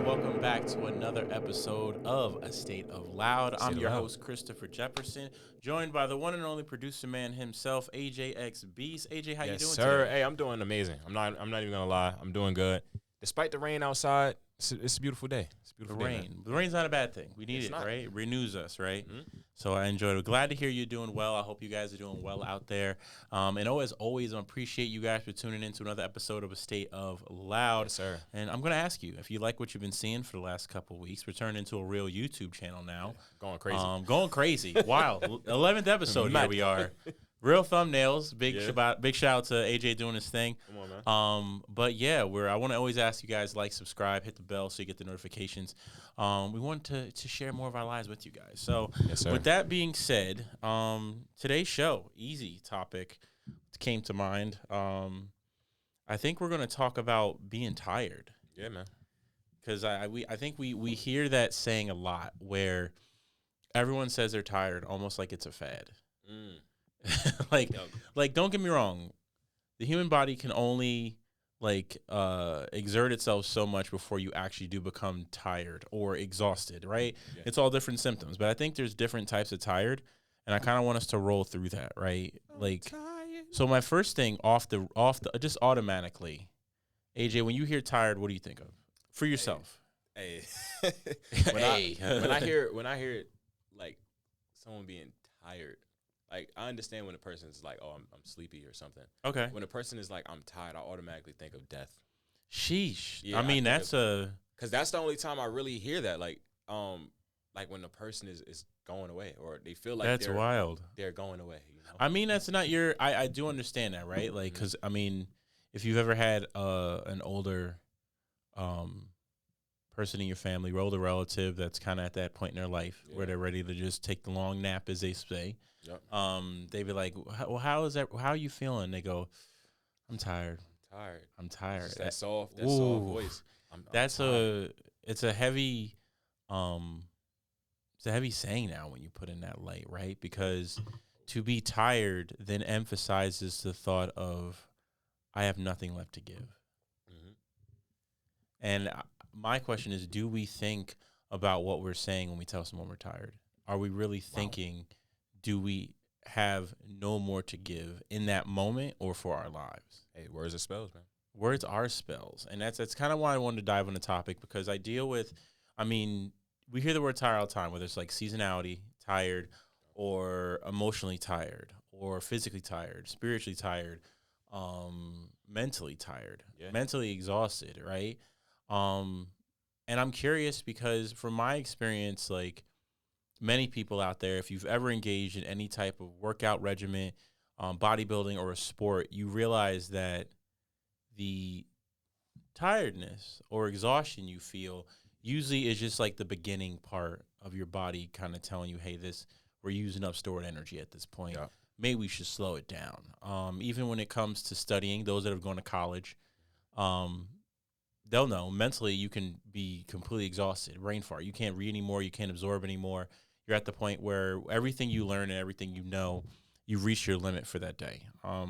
and welcome back to another episode of A State of Loud. Say I'm it your loud. host, Christopher Jefferson, joined by the one and only producer man himself, AJX Beast. AJ, how you Yes, doing sir. today? Hey, I'm doing amazing. I'm not even gonna lie. I'm doing good. Despite the rain outside, it's a beautiful day. It's a The beautiful day, man. rain. The rain's not a bad thing. We need It's it, not. right? It renews us, right? Mhm. So I enjoyed it. Glad to hear you're doing well. I hope you guys are doing well out there. And as always, I appreciate you guys for tuning in to another episode of A State of Loud. Yes, sir. And I'm going to ask you, if you like what you've been seeing for the last couple of weeks, we're turning into a real YouTube channel now. Going crazy. Going crazy. Wow. 11th episode, here Mad. we are. Real thumbnails. Big Yeah. big shout out to AJ doing his thing. Come on, man. But yeah, I want to always ask you guys, like, subscribe, hit the bell so you get the notifications. We want to share more of our lives with you guys. So Yes, sir. with that being said, today's show, easy topic came to mind. I think we're going to talk about being tired, Yeah, man. because I think we hear that saying a lot, where everyone says they're tired almost like it's a fad. Mm. like Yep. like don't get me wrong, the human body can only exert itself so much before you actually do become tired or exhausted, right? Yeah. It's all different symptoms, but I think there's different types of tired, and I kind of want us to roll through that, right? So my first thing off the just automatically, AJ, when you hear tired, what do you think of for yourself? Hey. Hey. When I hear it, like someone being tired, like I understand when a person's like, "Oh, I'm sleepy" or something. Okay. When a person is like, "I'm tired," I automatically think of death. Sheesh. Yeah, I I mean, think that's a Cause that's the only time I really hear that. Like when the person is going away or they feel like that's wild. they're going away. You know. I mean, that's not your. I do understand that, right? Like, because I mean, if you've ever had an older person in your family, older relative that's kind of at that point in their life where Yeah. they're ready to just take the long nap, as they say, Yep. they be like, "Well, how is that? How are you feeling?" They go, "I'm tired. Tired. I'm tired." It's that soft Ooh. voice. I'm That's tired. it's a heavy, it's a heavy saying now when you put in that light, right? Because to be tired then emphasizes the thought of, I have nothing left to give. Mhm. And my question is, do we think about what we're saying when we tell someone we're tired? Are we really thinking, do we have no more to give in that moment or for our lives? Hey, words are spells, man. Words are spells. And that's kind of why I wanted to dive on the topic, because I deal with, I mean, we hear the word tired all the time, whether it's like seasonality, tired, or emotionally tired, or physically tired, spiritually tired, mentally tired, Yeah. mentally exhausted, right? And I'm curious because from my experience, like many people out there, if you've ever engaged in any type of workout regimen, bodybuilding, or a sport, you realize that the tiredness or exhaustion you feel usually is just like the beginning part of your body kind of telling you, hey, we're using up stored energy at this point. Yeah. Maybe we should slow it down. Even when it comes to studying, those that have gone to college, they'll know mentally you can be completely exhausted, brain fart. You can't read anymore. You can't absorb anymore. You're at the point where everything you learn and everything you know, you've reached your limit for that day. Yeah.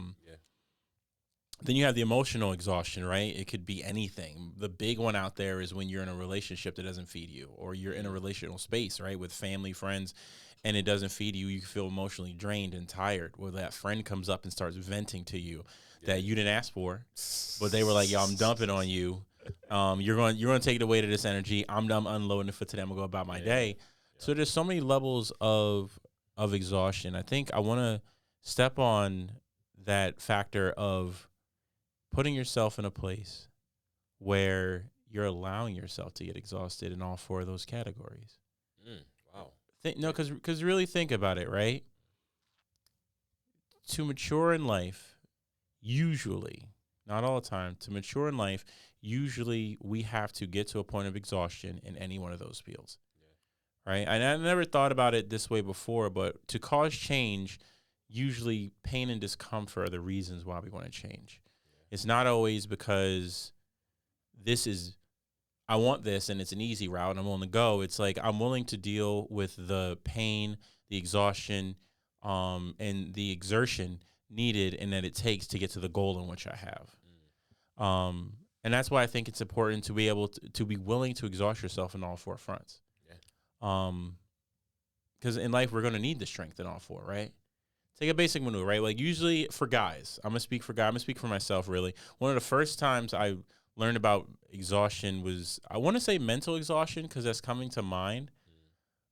Then you have the emotional exhaustion, right? It could be anything. The big one out there is when you're in a relationship that doesn't feed you, or you're in a relational space, right, with family, friends, and it doesn't feed you. You feel emotionally drained and tired. Where that friend comes up and starts venting to you that you didn't ask for, but they were like, "Yo, I'm dumping on you. You're going to take the weight of this energy. I'm done unloading it for today. I'm gonna go about my day." So there's so many levels of exhaustion. I think I want to step on that factor of putting yourself in a place where you're allowing yourself to get exhausted in all four of those categories. Wow. Because really think about it, right? To mature in life, usually, not all the time, to mature in life, usually we have to get to a point of exhaustion in any one of those fields, right? And I never thought about it this way before, but to cause change, usually pain and discomfort are the reasons why we want to change. It's not always because I want this and it's an easy route and I'm willing to go. It's like I'm willing to deal with the pain, the exhaustion, and the exertion needed and that it takes to get to the goal in which I have. And that's why I think it's important to be able to be willing to exhaust yourself in all four fronts. Yeah. Because in life, we're going to need the strength in all four, right? Take a basic maneuver, right? Like usually for guys, I'm going to speak for guys. I'm going to speak for myself, really. One of the first times I learned about exhaustion was, I want to say mental exhaustion because that's coming to mind.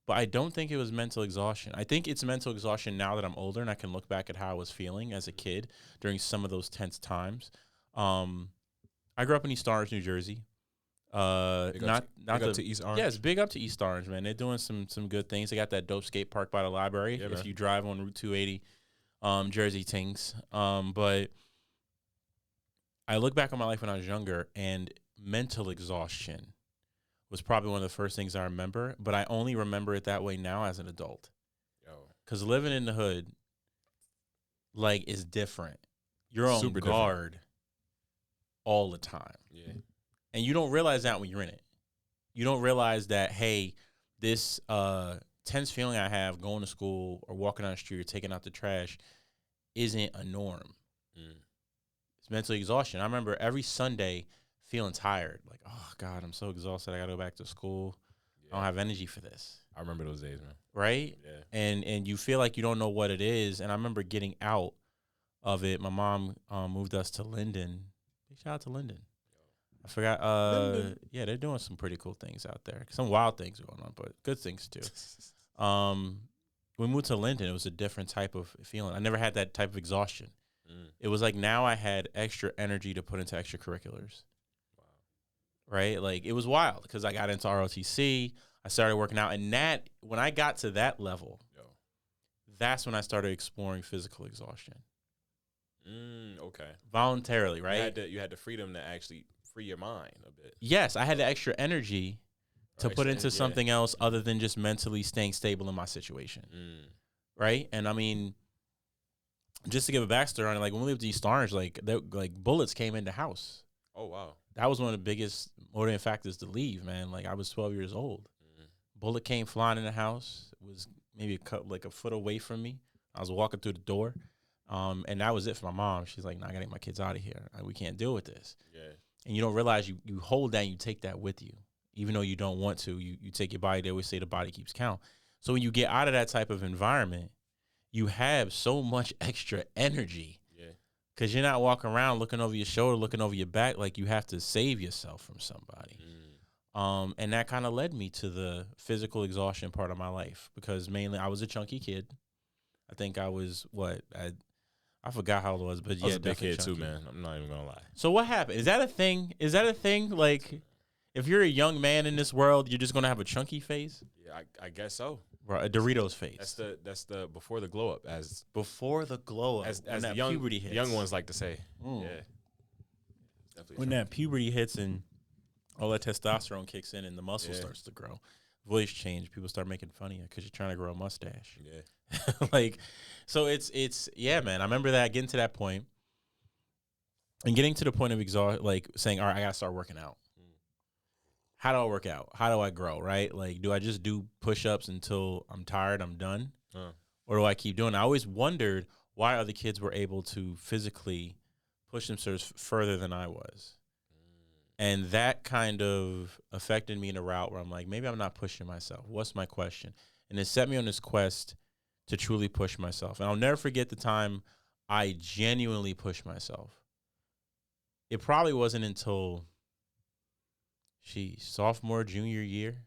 But I don't think it was mental exhaustion. I think it's mental exhaustion now that I'm older and I can look back at how I was feeling as a kid during some of those tense times. I grew up in East Orange, New Jersey. Big Not up the to East Orange. Yes, big up to East Orange, man. They're doing some good things. They got that dope skate park by the library. Yeah, if man. you drive on Route 280, Jersey Tings. But I look back on my life when I was younger, and mental exhaustion was probably one of the first things I remember. But I only remember it that way now as an adult. Yo. Because living in the hood, like, is different. You're on Super guard all the time. Yeah. And you don't realize that when you're in it. You don't realize that, hey, this tense feeling I have going to school or walking down the street or taking out the trash isn't a norm. It's mental exhaustion. I remember every Sunday feeling tired. Like, oh, God, I'm so exhausted. I got to go back to school. Yeah. I don't have energy for this. I remember those days, man. Right? Yeah. And you feel like you don't know what it is. And I remember getting out of it. My mom moved us to Linden. Big shout out to Linden. I forgot. Yeah, they're doing some pretty cool things out there. Some wild things going on, but good things too. We moved to Linden. It was a different type of feeling. I never had that type of exhaustion. It was like now I had extra energy to put into extracurriculars. Wow. Right? Like it was wild because I got into ROTC. I started working out, and that when I got to that level, that's when I started exploring physical exhaustion. Okay. Voluntarily, right? You had the freedom to actually free your mind a bit. Yes, I had the extra energy to put into yeah. something else other than just mentally staying stable in my situation. Right? And I mean, just to give a backstory on it, like when we lived in East Orange, like bullets came in the house. Oh, wow. That was one of the biggest motivating factors to leave, man. Like I was 12 years old. Bullet came flying in the house. It was maybe a foot away from me. I was walking through the door. And that was it for my mom. She's like, nah, I gotta get my kids out of here. We can't deal with this. Yeah. And you don't realize you hold that and you take that with you. Even though you don't want to, you take your body. They always say the body keeps count. So when you get out of that type of environment, you have so much extra energy. Yeah. Because you're not walking around looking over your shoulder, looking over your back, like you have to save yourself from somebody. And that kind of led me to the physical exhaustion part of my life because mainly I was a chunky kid. I think I was, I forgot how old I was, but I was yeah, a big kid chunky too, man. I'm not even gonna lie. So what happened? Is that a thing? Like, if you're a young man in this world, you're just gonna have a chunky face? Yeah, I guess so. Right, a Doritos face. That's the before the glow up, as before the glow up, as when that the young puberty hits. young ones like to say. Yeah. Definitely When that puberty hits and all that testosterone kicks in and the muscle starts to grow, voice change, people start making fun of you because you're trying to grow a mustache. Yeah. Like, so it's yeah, man. I remember that getting to that point and getting to the point of saying, all right, I gotta start working out. How do I work out? How do I grow? Right? Like, do I just do push-ups until I'm tired, I'm done, or do I keep doing it? I always wondered why other kids were able to physically push themselves further than I was. And that kind of affected me in a route where I'm like, maybe I'm not pushing myself. What's my question? And it set me on this quest to truly push myself. And I'll never forget the time I genuinely pushed myself. It probably wasn't until, sophomore, junior year.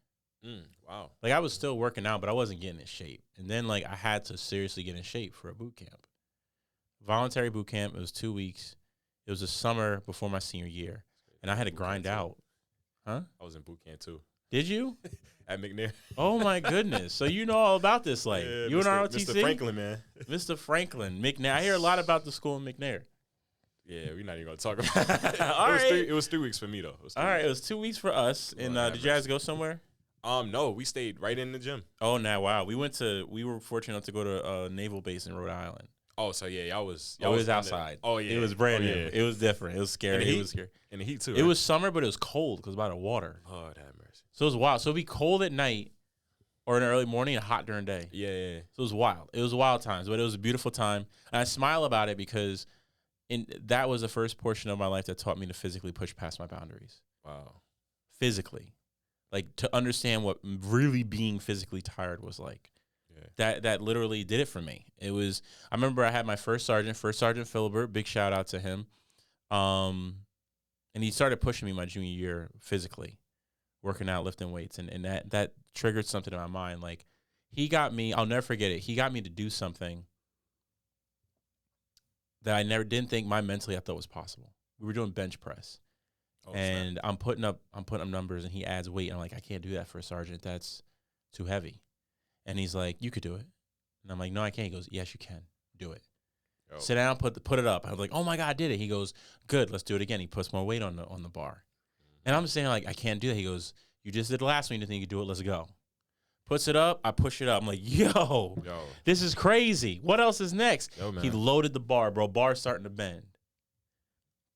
Wow. Like, I was still working out, but I wasn't getting in shape. And then, like, I had to seriously get in shape for a boot camp. Voluntary boot camp. It was 2 weeks. It was the summer before my senior year. And I had to grind out. Huh? I was in boot camp too. Did you? At McNair. Oh my goodness! So you know all about this, like you in ROTC, Mr. Franklin, man. Mr. Franklin, McNair. I hear a lot about the school in McNair. Yeah, we're not even gonna talk about it. All right. It was 3 weeks for me though. All right, it was 2 weeks for us. And did you guys go somewhere? No, we stayed right in the gym. Oh, now wow, we were fortunate enough to go to a naval base in Rhode Island. Oh, so yeah, y'all was outside. Oh yeah, it was brand new. Yeah. It was different. It was scary. It was scary. In the heat too. It was summer, but it was cold because by the water. Lord have mercy. So it was wild. So it'd be cold at night or in the early morning and hot during the day. Yeah. So it was wild. It was wild times, but it was a beautiful time. And I smile about it because and that was the first portion of my life that taught me to physically push past my boundaries. Wow. Physically, like to understand what really being physically tired was like. Yeah. That literally did it for me. It was. I remember I had my first sergeant Philibert. Big shout out to him. And he started pushing me my junior year physically, working out, lifting weights, and that triggered something in my mind. Like he got me. I'll never forget it. He got me to do something that I never didn't think mentally I thought was possible. We were doing bench press. Oh, And I'm putting up numbers, and he adds weight. And I'm like, I can't do that for a sergeant. That's too heavy. And he's like, you could do it. And I'm like, no, I can't. He goes, yes, you can. Do it. Oh. Sit down, put it up. I was like, oh my God, I did it. He goes, good, let's do it again. He puts more weight on the bar. And I'm saying, like, I can't do that. He goes, you just did the last one. You didn't think you could do it. Let's go. Puts it up. I push it up. I'm like, yo, this is crazy. What else is next? He loaded the bar, bro. Bar's starting to bend.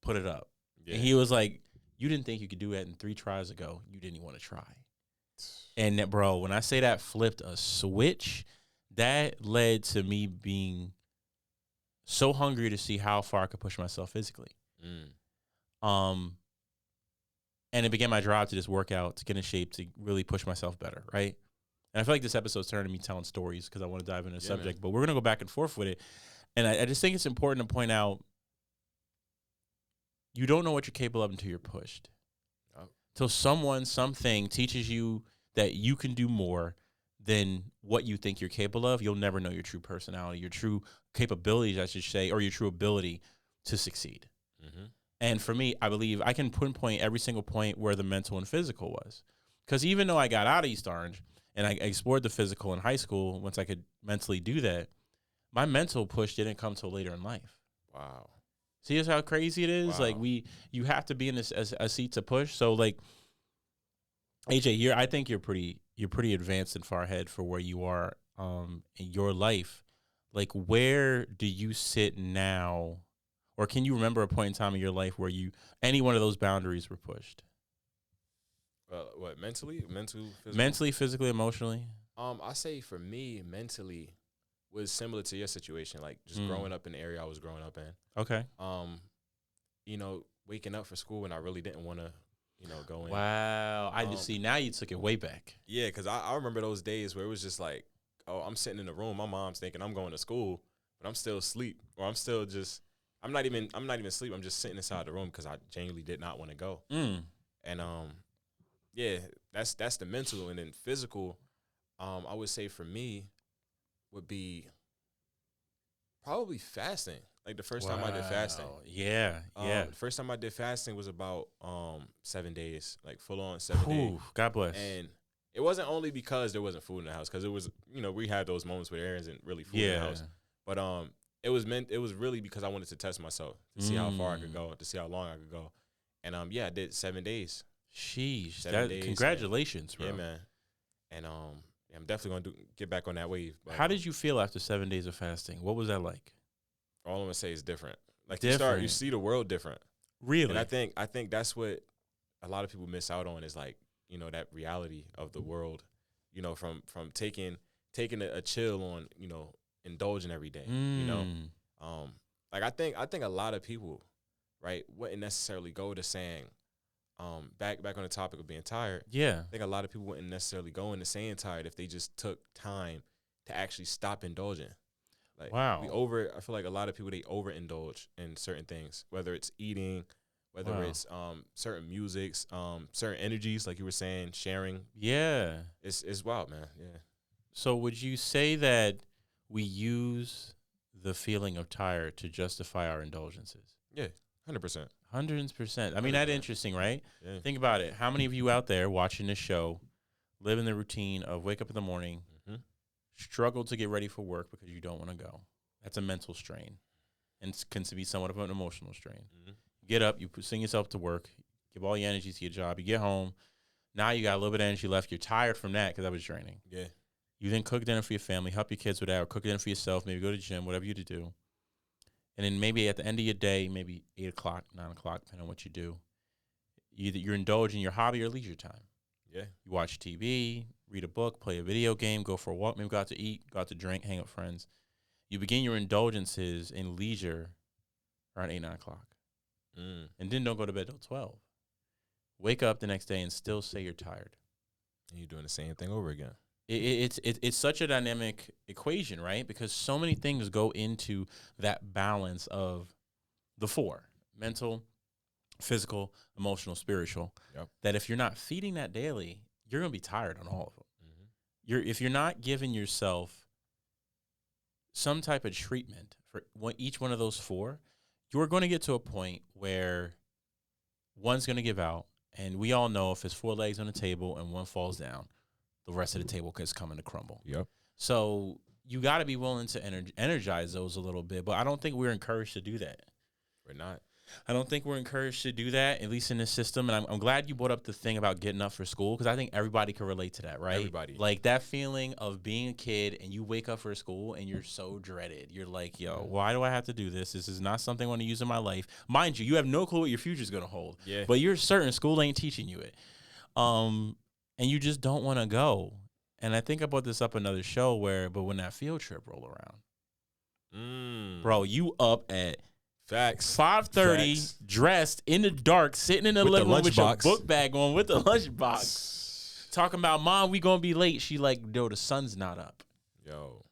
Put it up. Yeah. And he was like, you didn't think you could do that in 3 tries ago. You didn't even want to try. And that, bro, when I say that flipped a switch, that led to me being so hungry to see how far I could push myself physically. And it began my drive to just work out, to get in shape, to really push myself better, right? And I feel like this episode's turning to me telling stories because I want to dive into the subject, but we're going to go back and forth with it. And I just think it's important to point out, you don't know what you're capable of until you're pushed. Till something teaches you that you can do more than what you think you're capable of, you'll never know your true personality, your true capabilities, I should say, or your true ability to succeed. Mm-hmm. And for me, I believe I can pinpoint every single point where the mental and physical was. Because even though I got out of East Orange and I explored the physical in high school, once I could mentally do that, my mental push didn't come till later in life. Wow. See how crazy it is? Wow. Like you have to be in a seat to push. So like, AJ, I think you're pretty advanced and far ahead for where you are in your life. Like, where do you sit now, or can you remember a point in time in your life where any one of those boundaries were pushed? What, mentally, physically, emotionally? I say for me, mentally was similar to your situation, like just growing up in the area I was growing up in. Okay. Waking up for school when I really didn't want to. Go in. Wow. I just see now you took it way back. Yeah, because I remember those days where it was just like, oh, I'm sitting in the room. My mom's thinking I'm going to school, but I'm still asleep. Or I'm not even asleep. I'm just sitting inside the room because I genuinely did not want to go. And, yeah, that's the mental. And then physical, I would say for me would be probably fasting. Like the first time I did fasting. Yeah. The first time I did fasting was about 7 days, like full on 7 days. God bless. And it wasn't only because there wasn't food in the house, because it was, we had those moments where there isn't really food in the house. But it was really because I wanted to test myself, to see how far I could go, to see how long I could go. And I did 7 days. Sheesh. 7 days. Congratulations, bro. Yeah, man. And I'm definitely gonna get back on that wave. But, how did you feel after 7 days of fasting? What was that like? All I'm gonna say is different. Like you see the world different. Really? And I think that's what a lot of people miss out on, is like, that reality of the world, from taking a chill on, indulging every day, like I think a lot of people, right, wouldn't necessarily go to saying, back on the topic of being tired. Yeah. I think a lot of people wouldn't necessarily go into saying tired if they just took time to actually stop indulging. Like, wow. I feel like a lot of people, they overindulge in certain things, whether it's eating, whether it's certain musics, certain energies, like you were saying, sharing. Yeah. It's wild, man. Yeah. So would you say that we use the feeling of tired to justify our indulgences? Yeah, 100%. 100%. I mean, that's interesting, right? Yeah. Think about it. How many of you out there watching this show live in the routine of wake up in the morning, struggle to get ready for work because you don't want to go? That's a mental strain, and it can be somewhat of an emotional strain. You get up, you send yourself to work, give all your energy to your job, you get home, now you got a little bit of energy left, you're tired from that because that was draining. Yeah. You then cook dinner for your family, help your kids with that, or cook dinner for yourself, maybe go to the gym, whatever you do. And then maybe at the end of your day, maybe 8 o'clock, 9 o'clock, depending on what you do, you're indulging your hobby or leisure time. Yeah. You watch TV, read a book, play a video game, go for a walk, maybe go out to eat, go out to drink, hang out with friends. You begin your indulgences in leisure, around 8, 9 o'clock. Mm. And then don't go to bed till 12. Wake up the next day and still say you're tired. And you're doing the same thing over again. It's such a dynamic equation, right? Because so many things go into that balance of the four: mental, physical, emotional, spiritual. Yep. That if you're not feeding that daily, you're gonna be tired on all of them. If you're not giving yourself some type of treatment for each one of those four, you're going to get to a point where one's going to give out, and we all know if it's 4 legs on the table and one falls down, the rest of the table is coming to crumble. Yep. So you got to be willing to energize those a little bit, but I don't think we're encouraged to do that. We're not. I don't think we're encouraged to do that, at least in this system. And I'm glad you brought up the thing about getting up for school, because I think everybody can relate to that, right? Everybody. Like that feeling of being a kid and you wake up for school and you're so dreaded. You're like, yo, why do I have to do this? This is not something I want to use in my life. Mind you, you have no clue what your future is going to hold. Yeah. But you're certain school ain't teaching you it. And you just don't want to go. And I think I brought this up another show but when that field trip roll around, bro, you up at Facts. 5:30, dressed in the dark, sitting in the living room with your book bag on with the lunchbox. Talking about, Mom, we gonna be late. She like, yo, the sun's not up. Yo,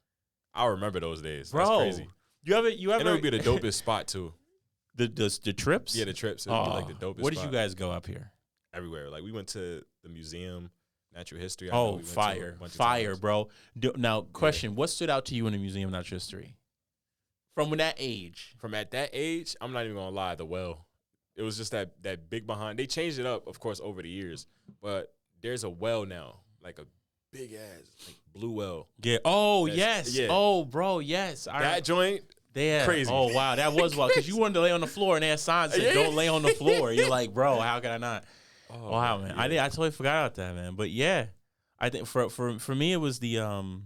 I remember those days. Bro, that's crazy. You ever And it would be the dopest spot too. The trips? Yeah, the trips. It would be like the dopest Where did spot. you guys go up here? Everywhere. Like we went to the museum, natural history. Oh, fire, bro. Now, question: What stood out to you in the Museum of Natural History? From that age. From at that age, I'm not even gonna lie, the well. It was just that big behind. They changed it up, of course, over the years. But there's a well now, like a big ass like blue well. Yeah. Oh, That's, yes. Yeah. Oh, bro, yes. That joint, crazy. Oh, wow. That was wild. Because you wanted to lay on the floor, and they had signs that said, don't lay on the floor. You're like, bro, how can I not? Oh, wow, man. Yeah. I totally forgot about that, man. But yeah, I think for me, it was the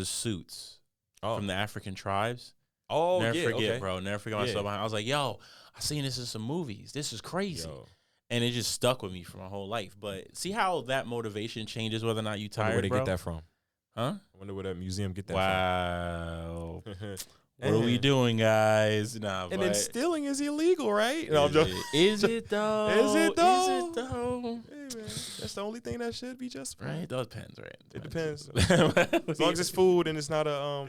suits. From the African tribes. Oh, never forget, okay. bro. Never forget myself behind. I was like, yo, I seen this in some movies. This is crazy. Yo. And it just stuck with me for my whole life. But see how that motivation changes whether or not you tired, where they get that from. Huh? I wonder where that museum get that from. Wow. What are we doing, guys? Nah, and then stealing is illegal, right? No, I'm joking. Is it though? Is it though? Is it though? Hey, man, that's the only thing that should be justified. Right? It depends, right? It depends. As long as it's food and it's not a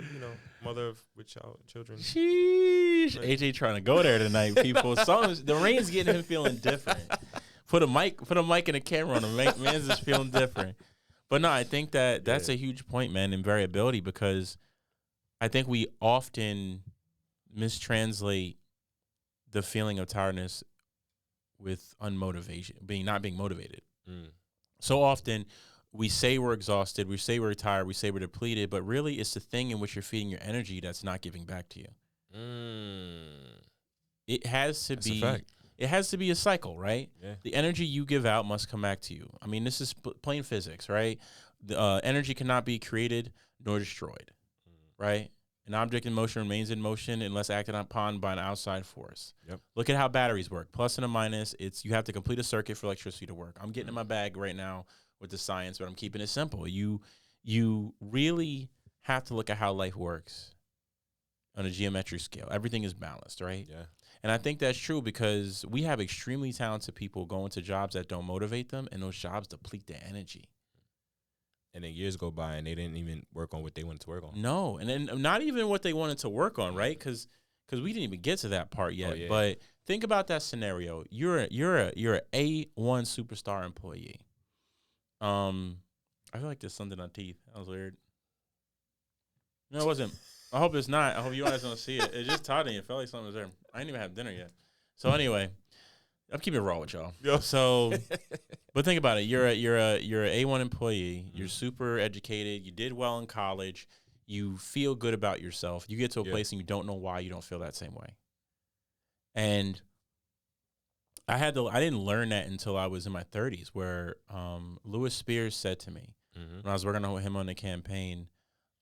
mother with children. Sheesh. AJ trying to go there tonight, people. The rain's getting him feeling different. Put a mic and a camera on him. Man's just feeling different. But no, I think that's a huge point, man, in variability, because I think we often mistranslate the feeling of tiredness with unmotivation, not being motivated. So often we say we're exhausted, we say we're tired, we say we're depleted, but really it's the thing in which you're feeding your energy that's not giving back to you. It has to be. It has to be a cycle, right? Yeah. The energy you give out must come back to you. I mean, this is plain physics, right? The energy cannot be created nor destroyed, right? An object in motion remains in motion unless acted upon by an outside force. Yep. Look at how batteries work. Plus and a minus. You have to complete a circuit for electricity to work. I'm getting in my bag right now with the science, but I'm keeping it simple. You really have to look at how life works on a geometric scale. Everything is balanced, right? Yeah. And I think that's true because we have extremely talented people going to jobs that don't motivate them, and those jobs deplete their energy. And then years go by, and they didn't even work on what they wanted to work on. No, and then not even what they wanted to work on, right? Because we didn't even get to that part yet. Oh, yeah. But think about that scenario. You're a A1 superstar employee. I feel like there's something on teeth. That was weird. No, it wasn't. I hope it's not. I hope you guys don't see it. It just taught me. It felt like something was there. I didn't even have dinner yet. So anyway, I'm keeping it raw with y'all. Yo. So, but think about it. You're a A1 employee. You're super educated. You did well in college. You feel good about yourself. You get to a place and you don't know why you don't feel that same way. And I didn't learn that until I was in my 30s, where Louis Spears said to me when I was working with him on the campaign,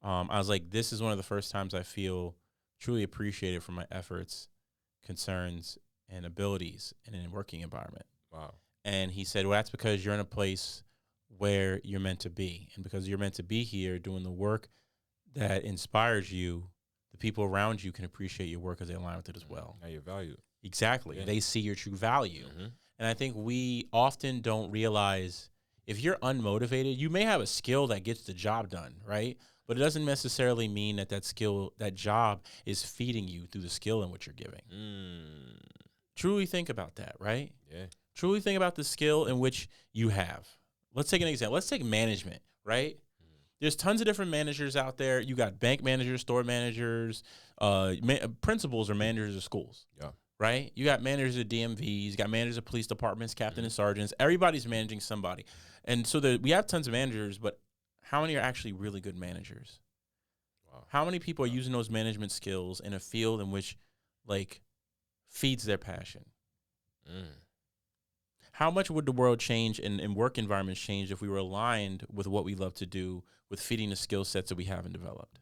I was like, this is one of the first times I feel truly appreciated for my efforts, concerns, and abilities in a working environment. Wow. And he said, well, that's because you're in a place where you're meant to be. And because you're meant to be here doing the work that inspires you, the people around you can appreciate your work because they align with it as well. Now you're valued. Exactly. Yeah. They see your true value. And I think we often don't realize if you're unmotivated, you may have a skill that gets the job done, right? But it doesn't necessarily mean that that skill, that job is feeding you through the skill in which you're giving. Truly think about that, right? Yeah. Truly think about the skill in which you have. Let's take an example. Let's take management, right? There's tons of different managers out there. You got bank managers, store managers, principals or managers of schools. Yeah. Right? You got managers of DMVs, you got managers of police departments, captain and sergeants. Everybody's managing somebody. And so we have tons of managers, but how many are actually really good managers? Wow. How many people are using those management skills in a field in which, like, feeds their passion? How much would the world change and work environments change if we were aligned with what we love to do, with feeding the skill sets that we haven't developed?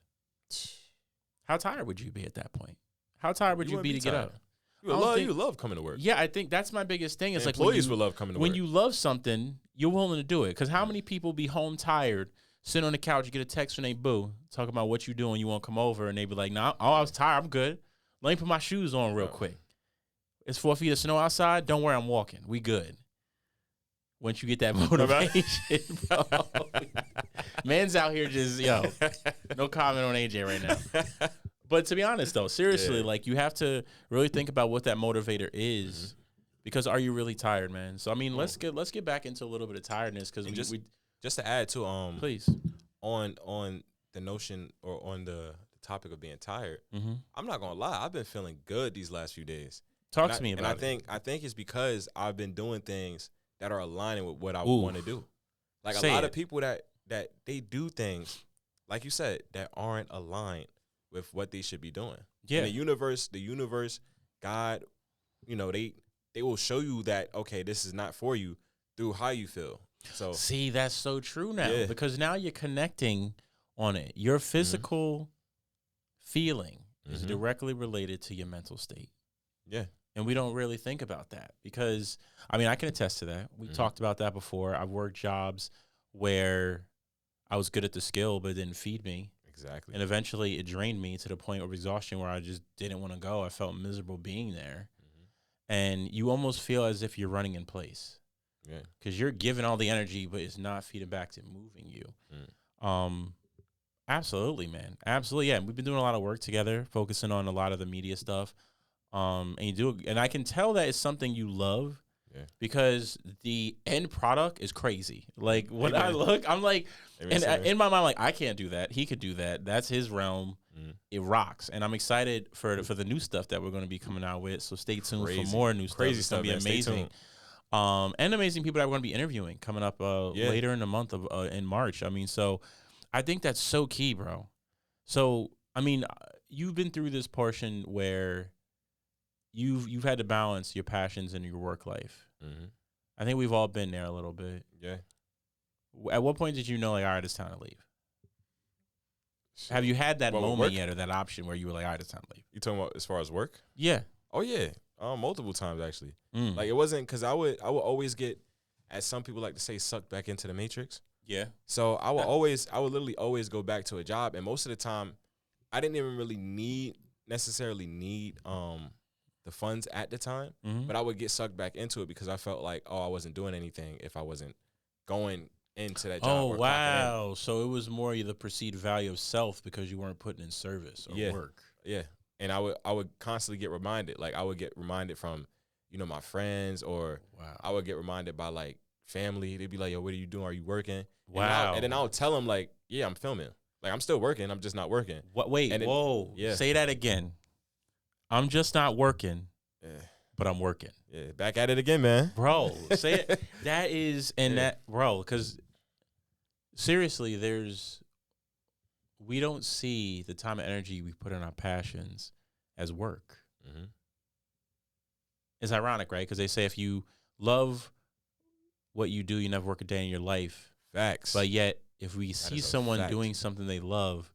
How tired would you be at that point? How tired would you be to get up? You love coming to work. Yeah, I think that's my biggest thing. It's like employees would love coming to work. When you love something, you're willing to do it. Because how many people be home tired, sitting on the couch, you get a text from their boo, talking about what you doing, you want to come over, and they be like, nah, I was tired, I'm good. Let me put my shoes on real quick. It's 4 feet of snow outside. Don't worry, I'm walking. We good. Once you get that motivation, bro. Man's out here just, no comment on AJ right now. But to be honest, though, seriously, like, you have to really think about what that motivator is, because are you really tired, man? So I mean, let's get back into a little bit of tiredness, because we just to add to please on the notion or on the topic of being tired. I'm not gonna lie, I've been feeling good these last few days. Talk to me about it. I think it's because I've been doing things that are aligning with what I want to do. Like a lot of people that they do things, like you said, that aren't aligned with what they should be doing. Yeah. And the universe, God, they will show you that, okay, this is not for you through how you feel. So see, that's so true now, because now you're connecting on it. Your physical feeling is directly related to your mental state. Yeah. And we don't really think about that, because, I mean, I can attest to that. We talked about that before. I've worked jobs where I was good at the skill, but it didn't feed me. Exactly. And eventually it drained me to the point of exhaustion where I just didn't want to go. I felt miserable being there. And you almost feel as if you're running in place. Yeah. Because you're giving all the energy, but it's not feeding back to moving you. Absolutely, man. Absolutely. Yeah. We've been doing a lot of work together, focusing on a lot of the media stuff. And I can tell that it's something you love, because the end product is crazy. Like, when I look, I'm like, and in my mind, like, I can't do that. He could do that. That's his realm. It rocks. And I'm excited for the new stuff that we're going to be coming out with. So stay tuned for more new stuff. It's going to be amazing. And amazing people that we're going to be interviewing coming up later in the month of in March. I mean, so I think that's so key, bro. So, I mean, you've been through this portion where you've had to balance your passions and your work life. I think we've all been there a little bit. Yeah. At what point did you know, like, all right, it's time to leave? Have you had that moment yet, or that option where you were like, all right, it's time to leave? You talking about as far as work? Yeah. Oh yeah. Multiple times actually. Like, it wasn't because I would always get, as some people like to say, sucked back into the matrix. Yeah. So I would literally always go back to a job, and most of the time, I didn't even really necessarily need the funds at the time, but I would get sucked back into it because I felt like, oh, I wasn't doing anything if I wasn't going into that job. Oh, wow. So it was more the perceived value of self because you weren't putting in service or work. Yeah. And I would constantly get reminded. Like, I would get reminded from, my friends, or I would get reminded by, like, family. They'd be like, yo, what are you doing? Are you working? Wow. And then I would tell them, like, yeah, I'm filming. Like, I'm still working. I'm just not working. What? Wait, whoa. Yeah. Say that again. I'm just not working, but I'm working. Yeah, back at it again, man. Bro, say it. That is, and that, bro, because seriously, we don't see the time and energy we put in our passions as work. It's ironic, right? Because they say if you love what you do, you never work a day in your life. Facts. But yet, if we see someone doing something they love,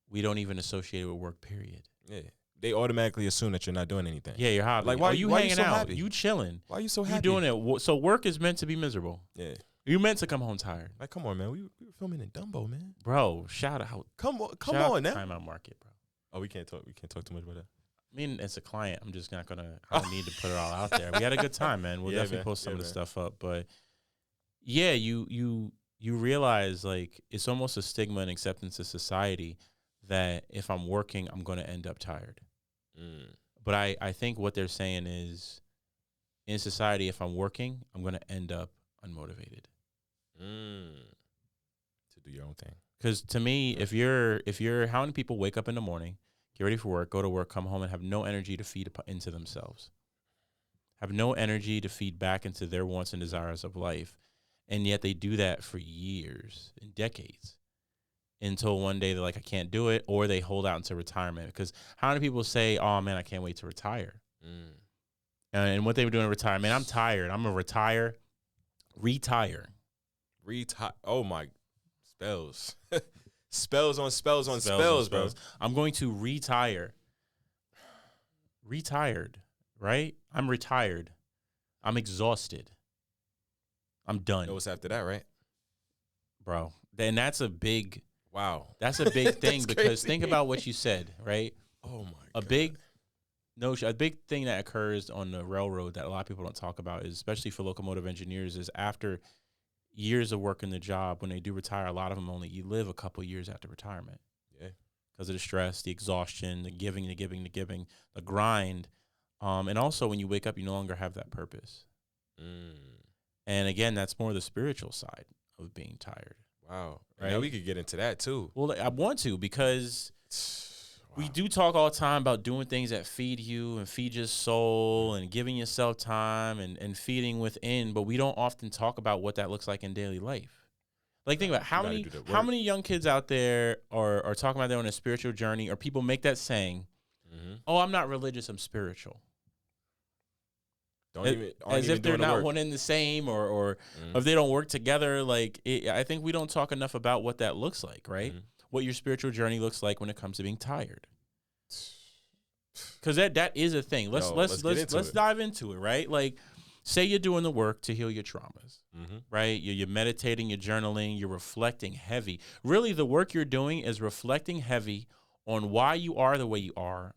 we don't even associate it with work, period. Yeah. They automatically assume that you're not doing anything. Yeah, you're hobby. Like, why are you hanging so out? Happy? You chilling. Why are you so happy? You doing it. So work is meant to be miserable. Yeah. You meant to come home tired. Like, come on, man. We were filming in Dumbo, man. Bro, shout out. Come on now. Time Out Market, bro. Oh, we can't talk. We can't talk too much about that. I mean, as a client, I'm just not gonna. I don't need to put it all out there. We had a good time, man. We'll Yeah, definitely man. post some Yeah, of the man. stuff up. But yeah, you realize like it's almost a stigma and acceptance of society that if I'm working, I'm gonna end up tired. Mm. But I think what they're saying is in society, if I'm working, I'm gonna end up unmotivated. Mm. To do your own thing. Because to me, if you're how many people wake up in the morning, get ready for work, go to work, come home, and have no energy to feed into themselves, have no energy to feed back into their wants and desires of life, and yet they do that for years and decades until one day they're like, I can't do it, or they hold out into retirement. Because how many people say, oh man, I can't wait to retire, and what they were doing in retirement, man, I'm tired, I'm gonna retire. Oh my, spells, spells on spells on Spells and spells, bro. I'm going to retire. Retired, right? I'm retired. I'm exhausted. I'm done, You know what's after that, right? bro. And that's a big Wow, That's a big thing That's because crazy. think about what you said, right? Oh my, A God. big notion, a big thing that occurs on the railroad that a lot of people don't talk about is, especially for locomotive engineers, is after years of working the job, when they do retire, a lot of them only live a couple years after retirement. Yeah. Because of the stress, the exhaustion, the giving, the grind. And also when you wake up, you no longer have that purpose. And again, that's more the spiritual side of being tired. Wow. Right? Now we could get into that too. Well, I want to because we do talk all the time about doing things that feed you and feed your soul and giving yourself time and feeding within, but we don't often talk about what that looks like in daily life. Like, think about how many young kids out there are talking about they're on a spiritual journey, or people make that saying, oh, I'm not religious, I'm spiritual. As if they're not one and the same, or if they don't work together. Like, I think we don't talk enough about what that looks like, right? What your spiritual journey looks like when it comes to being tired. Because that is a thing. Let's dive into it, right? Like, say you're doing the work to heal your traumas, right? You're meditating, you're journaling, you're reflecting heavy. Really, the work you're doing is reflecting heavy on why you are the way you are,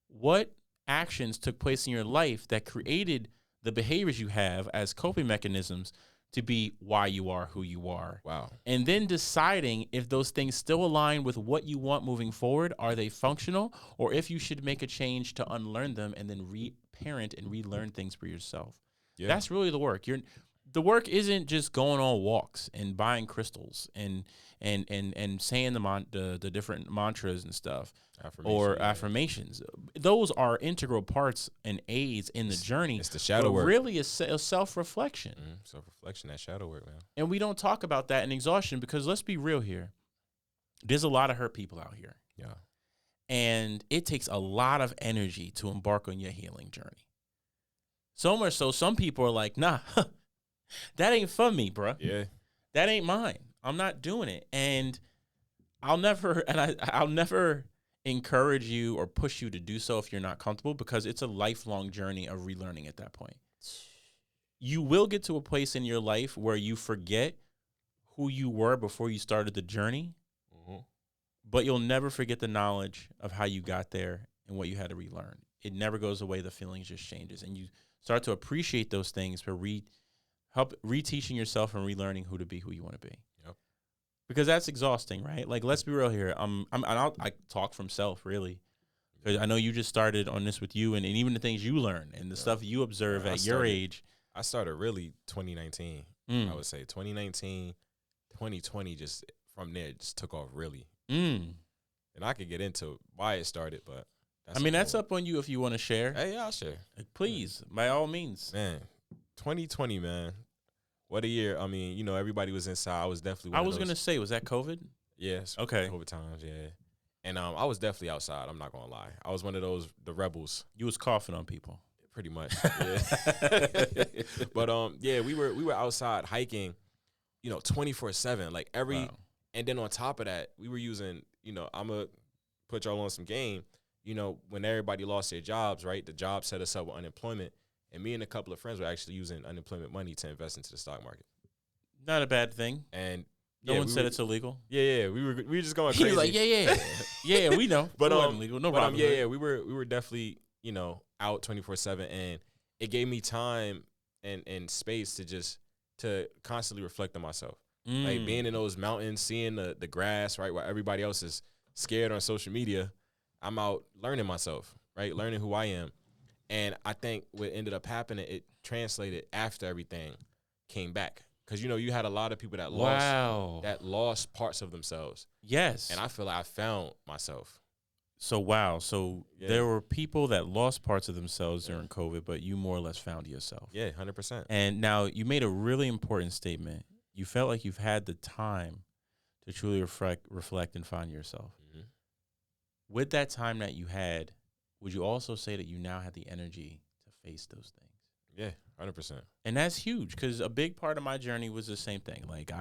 what actions took place in your life that created the behaviors you have as coping mechanisms to be why you are who you are. Wow. And then deciding if those things still align with what you want moving forward. Are they functional? Or if you should make a change to unlearn them and then reparent and relearn things for yourself. Yeah. That's really the work. The work isn't just going on walks and buying crystals and saying the different mantras and stuff. Affirmations. Those are integral parts and aids in the journey. It's the shadow work. Really, it's self-reflection. Self-reflection, that shadow work, man. And we don't talk about that in exhaustion because let's be real here. There's a lot of hurt people out here. Yeah. And it takes a lot of energy to embark on your healing journey. So much so, some people are like, nah, that ain't for me, bro. Yeah. That ain't mine. I'm not doing it. And I'll never encourage you or push you to do so if you're not comfortable, because it's a lifelong journey of relearning at that point. You will get to a place in your life where you forget who you were before you started the journey, but you'll never forget the knowledge of how you got there and what you had to relearn. It never goes away. The feelings just changes, and you start to appreciate those things for reteaching yourself and relearning who to be, who you want to be. Yep. Because that's exhausting, right? Like, let's be real here. I talk from self, really. Because I know you just started on this with you and even the things you learn and the stuff you observe at your age. I started really 2019. I would say 2019, 2020, just from there, just took off really. And I could get into why it started, but that's up on you if you want to share. Hey, yeah, I'll share. Please, by all means. Man, 2020, man. What a year. I mean, everybody was inside. I was definitely I was going to say, was that COVID? Yes. Okay. COVID times, yeah. And I was definitely outside. I'm not going to lie. I was one of the rebels. You was coughing on people. Pretty much, yeah. But, yeah, we were outside hiking, 24/7. Like Wow. And then on top of that, we were using, I'm going to put y'all on some game. When everybody lost their jobs, right? The job set us up with unemployment. And me and a couple of friends were actually using unemployment money to invest into the stock market. Not a bad thing. And No yeah, one said it's illegal. Yeah, we were just going He crazy. was like, yeah, we know. But it wasn't illegal. No but problem. yeah, we were definitely, you know, out 24/7, and it gave me time and space to constantly reflect on myself. Like being in those mountains, seeing the grass, right, while everybody else is scared on social media, I'm out learning myself, right, learning who I am. And I think what ended up happening, it translated after everything came back. Because, you know, you had a lot of people that lost parts of themselves. Yes. And I feel like I found myself. So, wow. So there were people that lost parts of themselves during COVID, but you more or less found yourself. Yeah, 100%. And now you made a really important statement. You felt like you've had the time to truly reflect and find yourself. Mm-hmm. With that time that you had, would you also say that you now have the energy to face those things? Yeah, 100%. And that's huge, because a big part of my journey was the same thing. Like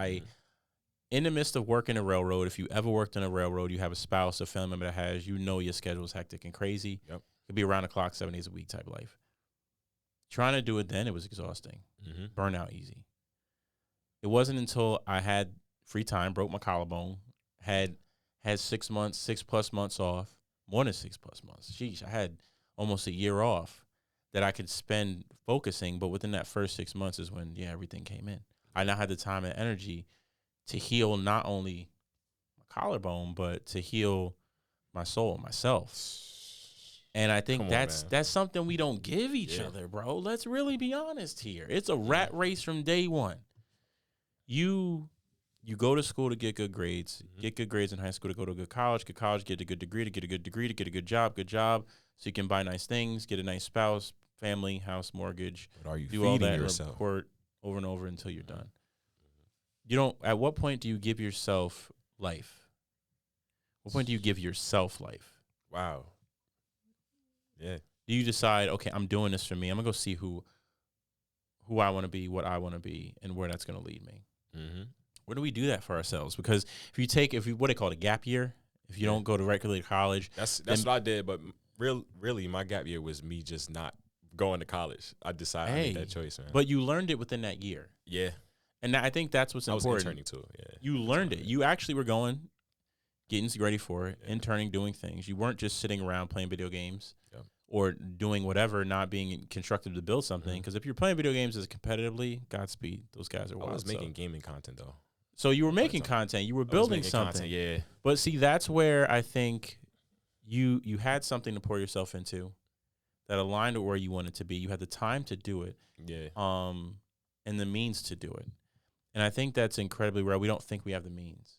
in the midst of working a railroad, if you ever worked on a railroad, you have a spouse, a family member that has, you know, your schedule is hectic and crazy. Yep. It could be around the clock, 7 days a week type of life. Trying to do it then, it was exhausting. Mm-hmm. Burnout easy. It wasn't until I had free time, broke my collarbone, had 6 months, 6+ months off, more than 6+ months. Sheesh, I had almost a year off that I could spend focusing, but within that first 6 months is when, everything came in. I now had the time and energy to heal not only my collarbone, but to heal my soul, myself. And I think that's something we don't give each other, bro. Let's really be honest here. It's a rat race from day one. You go to school to get good grades, get good grades in high school to go to a good college, get a good degree, to get a good degree, to get a good job, so you can buy nice things, get a nice spouse, family, house, mortgage. But are you do all feeding that yourself? Report over and over until you're done. You don't. At what point do you give yourself life? What point do you give yourself life? Wow. Yeah. Do you decide, okay, I'm doing this for me. I'm gonna go see who I want to be, what I want to be, and where that's gonna lead me. Mm-hmm. Where do we do that for ourselves? Because if you what they call it, a gap year, if you don't go to regular college, that's what I did. But really, my gap year was me just not going to college. I decided I made that choice, man. But you learned it within that year. Yeah. And I think that's what's important. I was interning too. Yeah. You learned it. You actually were going, getting ready for it, interning, doing things. You weren't just sitting around playing video games or doing whatever, not being constructive to build something. Because if you're playing video games as competitively, Godspeed. Those guys are wild. I was making gaming content, though. So you were making content. You were building something. Content, yeah. But see, that's where I think you had something to pour yourself into that aligned with where you wanted to be. You had the time to do it. Yeah. And the means to do it. And I think that's incredibly rare. We don't think we have the means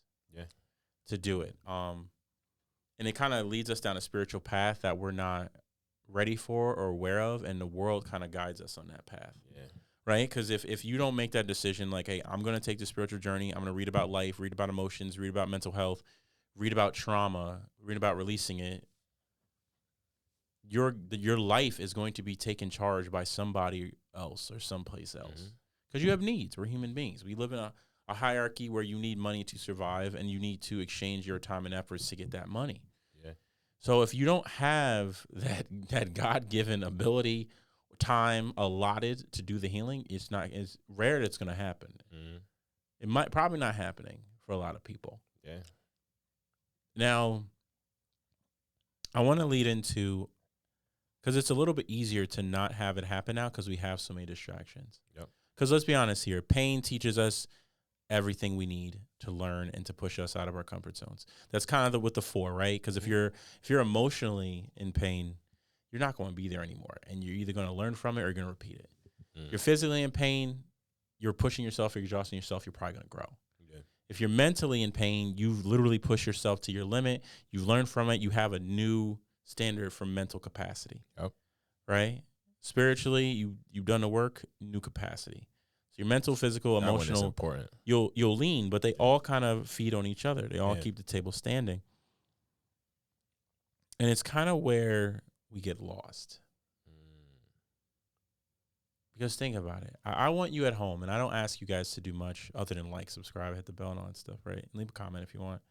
to do it. And it kind of leads us down a spiritual path that we're not ready for or aware of, and the world kind of guides us on that path. Yeah. Right? Because if you don't make that decision, like, hey, I'm going to take the spiritual journey, I'm going to read about life, read about emotions, read about mental health, read about trauma, read about releasing it, your life is going to be taken charge by somebody else or someplace else. Because you have needs. We're human beings. We live in a hierarchy where you need money to survive, and you need to exchange your time and efforts to get that money. Yeah. So if you don't have that God-given ability, time allotted to do the healing, it's rare that it's going to happen. It might probably not happening for a lot of people. Yeah. Now, I want to lead into, because it's a little bit easier to not have it happen now because we have so many distractions. Yep. Because let's be honest here, pain teaches us everything we need to learn and to push us out of our comfort zones. That's kind of with the 4, right? Because if you're emotionally in pain, you're not going to be there anymore, and you're either going to learn from it or you're going to repeat it. If you're physically in pain, you're pushing yourself, you're exhausting yourself, you're probably going to grow. Yeah. If you're mentally in pain, you've literally pushed yourself to your limit. You've learned from it. You have a new standard for mental capacity. Yep. Right? Spiritually, you've done the work, new capacity. So your mental, physical, emotional, important. You'll lean, but they all kind of feed on each other. They all keep the table standing. And it's kind of where we get lost. Because think about it. I want you at home, and I don't ask you guys to do much other than like, subscribe, hit the bell, and all that stuff, right? And leave a comment if you want.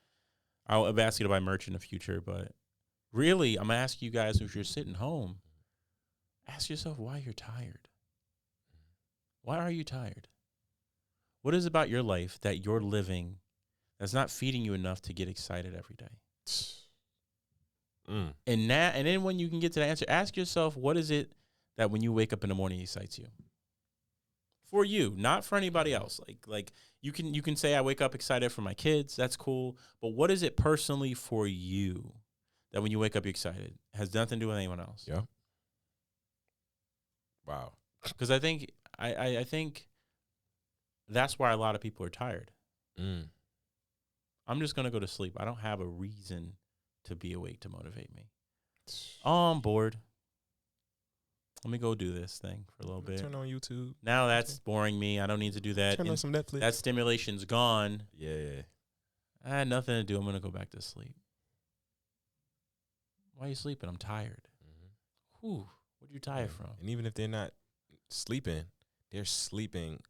I'll ask you to buy merch in the future, but really, I'm going to ask you guys, if you're sitting home, ask yourself why you're tired. Why are you tired? What is it about your life that you're living that's not feeding you enough to get excited every day. Mm. And then when you can get to the answer, ask yourself, what is it that when you wake up in the morning excites you? For you, not for anybody else. Like you can say I wake up excited for my kids. That's cool. But what is it personally for you that when you wake up you're excited? It has nothing to do with anyone else. Yeah. Wow. Because I think I think that's why a lot of people are tired. Mm. I'm just gonna go to sleep. I don't have a reason to be awake to motivate me. Oh, I'm bored. Let me go do this thing for a little bit. Turn on YouTube. Now that's boring me. I don't need to do that. Turn on some Netflix. That stimulation's gone. Yeah. I had nothing to do. I'm gonna go back to sleep. Why are you sleeping? I'm tired. Mm-hmm. Whew. What are you tired from? And even if they're not sleeping, they're sleeping,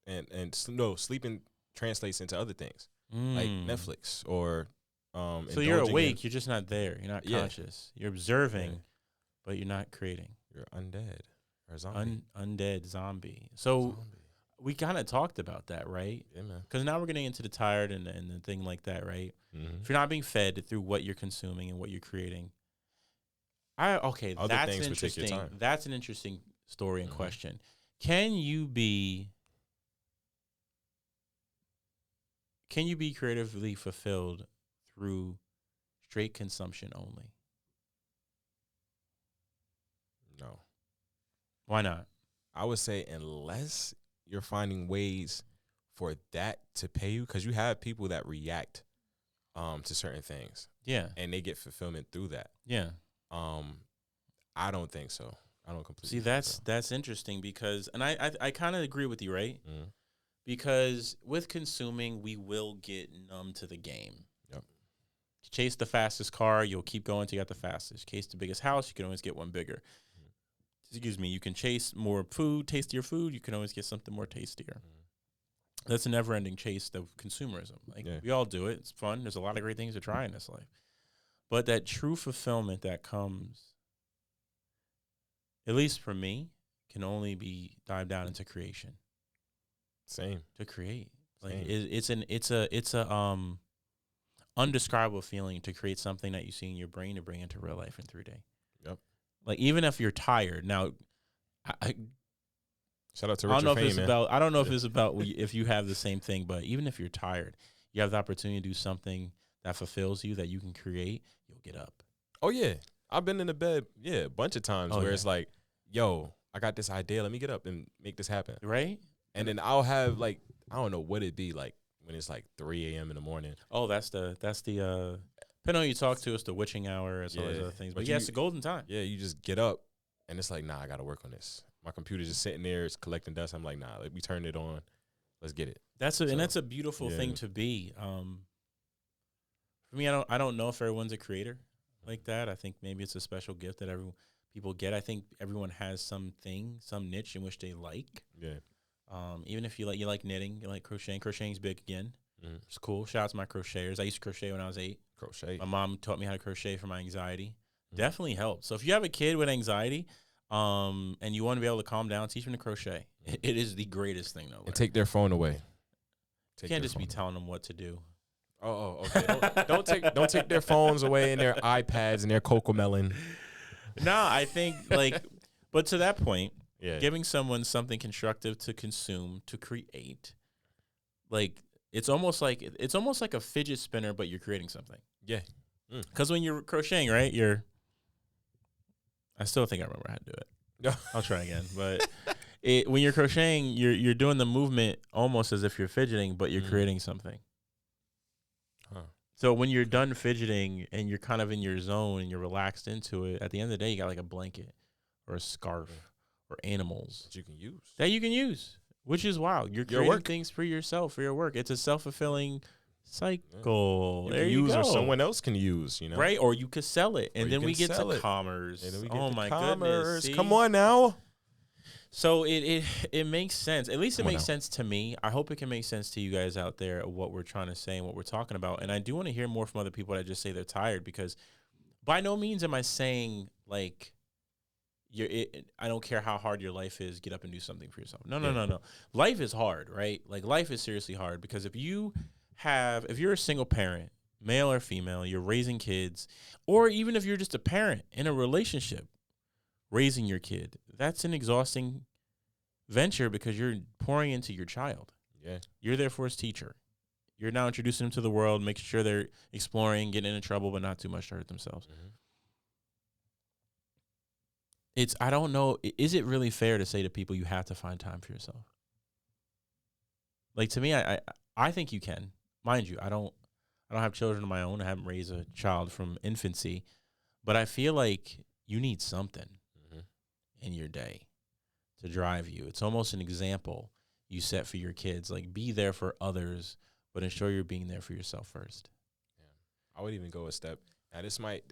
and sleeping translates into other things like Netflix or. So you're awake. You're just not there. You're not conscious. You're observing, but you're not creating. You're undead or zombie. Undead zombie. So we kind of talked about that, right? Yeah, man. Because now we're getting into the tired and the thing like that, right? Mm-hmm. If you're not being fed through what you're consuming and what you're creating, Other that's things would take your interesting. time. That's an interesting story and question. Can you be creatively fulfilled through straight consumption only? No. Why not? I would say unless you're finding ways for that to pay you, because you have people that react to certain things. Yeah. And they get fulfillment through that. Yeah. I don't think so. I don't completely See, that's interesting because, and I kind of agree with you, right? Mm-hmm. Because with consuming, we will get numb to the game. Yep. Chase the fastest car, you'll keep going till you got the fastest. Chase the biggest house, you can always get one bigger. Excuse me, you can chase more food, tastier food, you can always get something more tastier. That's a never-ending chase of consumerism. We all do it. It's fun. There's a lot of great things to try in this life. But that true fulfillment that comes, at least for me, can only be dived down into creation. Same. To create. It's a undescribable feeling to create something that you see in your brain to bring into real life in 3D. Yep. Like even if you're tired. Now shout out to Richard Fame, man. I don't know if it's about if you have the same thing, but even if you're tired, you have the opportunity to do something that fulfills you that you can create, you'll get up. Oh yeah. I've been in the bed, a bunch of times where it's like, yo, I got this idea, let me get up and make this happen. Right? And then I'll have I don't know what it'd be like when it's like 3 a.m. in the morning. Oh, that's the depending on who you talk to, it's the witching hour as well as other things. But it's the golden time. Yeah, you just get up and it's like, nah, I gotta work on this. My computer's just sitting there, it's collecting dust. I'm like, nah, we turned it on. Let's get it. And that's a beautiful thing to be. For me, I don't know if everyone's a creator like that. I think maybe it's a special gift that people get. I think everyone has some niche in which they like. Yeah. Even if you like knitting, you like crocheting. Crocheting's big again. Mm-hmm. It's cool. Shout out to my crocheters. I used to crochet when I was 8. Crochet. My mom taught me how to crochet for my anxiety. Mm-hmm. Definitely helps. So if you have a kid with anxiety, and you want to be able to calm down, teach them to crochet. It is the greatest thing to learn. And take their phone away. You can't just be telling them what to do. Oh, okay. don't take their phones away and their iPads and their Cocomelon. No, I think but to that point, giving someone something constructive to consume, to create, it's almost like a fidget spinner, but you're creating something. Yeah. Because when you're crocheting, right, I still think I remember how to do it. I'll try again. But when you're crocheting, you're doing the movement almost as if you're fidgeting, but you're creating something. Huh. So when you're done fidgeting and you're kind of in your zone and you're relaxed into it, at the end of the day, you got like a blanket or a scarf or animals that you can use, which is wild. You're creating things for yourself, for your work. It's a self-fulfilling cycle. You can use or someone else can use, right? Or you could sell it, and then we get to commerce. Goodness! See? Come on now. So it makes sense. At least it makes sense to me. I hope it can make sense to you guys out there of what we're trying to say and what we're talking about. And I do want to hear more from other people that just say they're tired, because by no means am I saying I don't care how hard your life is, get up and do something for yourself. No. Life is hard, right? Life is seriously hard, because if you if you're a single parent, male or female, you're raising kids, or even if you're just a parent in a relationship raising your kid, that's an exhausting venture because you're pouring into your child. Yeah. You're their first teacher. You're now introducing them to the world, making sure they're exploring, getting into trouble, but not too much to hurt themselves. I don't know, is it really fair to say to people you have to find time for yourself? Like, to me, I think you can. Mind you, I don't have children of my own. I haven't raised a child from infancy, but I feel like you need something in your day to drive you. It's almost an example you set for your kids. Like, be there for others, but ensure you're being there for yourself first. Yeah. I would even go a step. Now, this might.